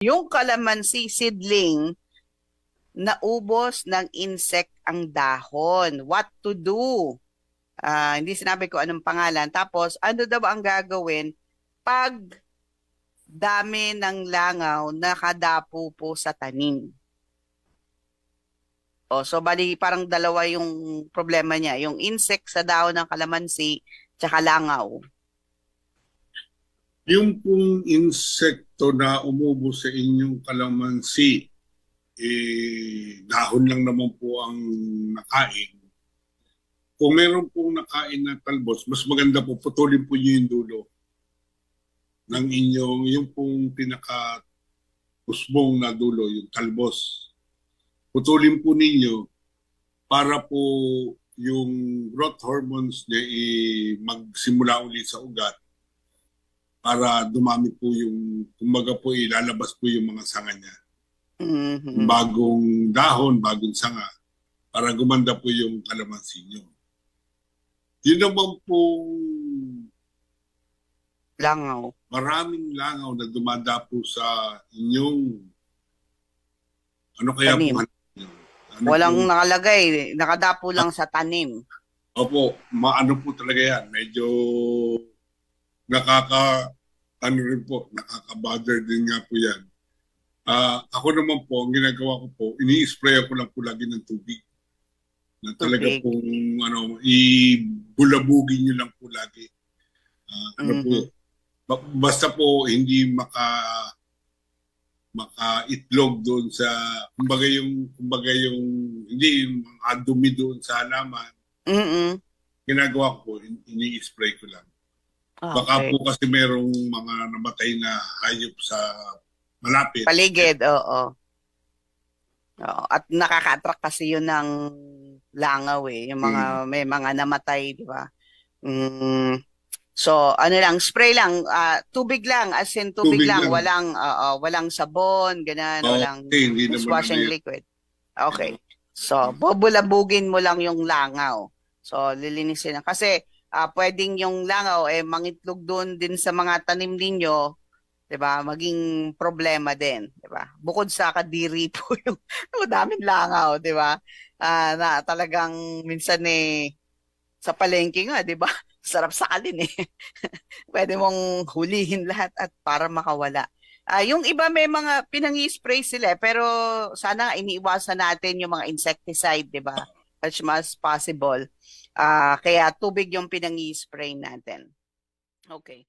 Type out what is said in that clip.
Yung kalamansi seedling, naubos ng insect ang dahon. What to do? Hindi sinabi ko anong pangalan. Tapos, ano daw ang gagawin pag dami ng langaw nakadapo po sa tanim? So bali parang dalawa yung problema niya, yung insect sa dahon ng kalamansi tsaka langaw. Yung pong insekto na umubo sa inyong kalamansi, dahon lang naman po ang nakain. Kung meron pong nakain na talbos, mas maganda po, putulin po niyo yung dulo ng inyong, yung pong pinaka-usbong na dulo, yung talbos. Putulin po ninyo para po yung growth hormones niya magsimula ulit sa ugat para dumami po yung, kumbaga po ilalabas po yung mga sanga niya. Mhm. Bagong dahon, bagong sanga, para gumanda po yung kalamansi nyo. Yun naman po, Langaw. maraming langaw na dumadapo sa inyong, ano kaya po, Tanim. ano po, Walang nakalagay, nakadapo lang sa tanim. opo, maano po talaga yan, medyo ano rin po, nakaka-bother din nga po yan. Ako naman po, ang ginagawa ko po, ini-spray ako lang po lagi ng tubig. Na talaga Tubig. pong, ano, ibulabugin nyo lang po lagi. Ano po, Mhm. basta po hindi maka-itlog doon sa, kumbaga yung, hindi yung mga dumi doon sa halaman. Mhm. Ginagawa ko po, ini-spray ko lang. Baka Okay. po kasi merong mga namatay na hayop sa malapit. Paligid, oo. Oo. At nakaka-attract kasi yun ng langaw eh. Yung Mm. mga, may mga namatay, di ba? Mm. So, ano lang, spray lang, tubig lang, as in tubig Tubig lang, lang. walang sabon, ganun, walang Okay, hindi naman ano dishwashing yun. liquid. Okay. So, bubulabugin mo lang yung langaw. So, lilinisin na. Kasi, pwedeng yung langaw, mangitlog doon din sa mga tanim ninyo, 'di ba? Maging problema din, 'di ba? Bukod sa kadiri po yung madaming langaw, 'di ba? Na talagang minsan sa palengke nga, 'di ba? Sarap sakalin eh. Pwede mong hulihin lahat at para makawala. Yung iba may mga pinangi-spray sila pero sana nga iniiwasan natin yung mga insecticide, 'di ba? As much as possible. Kaya tubig yung pinangi-spray natin. Okay.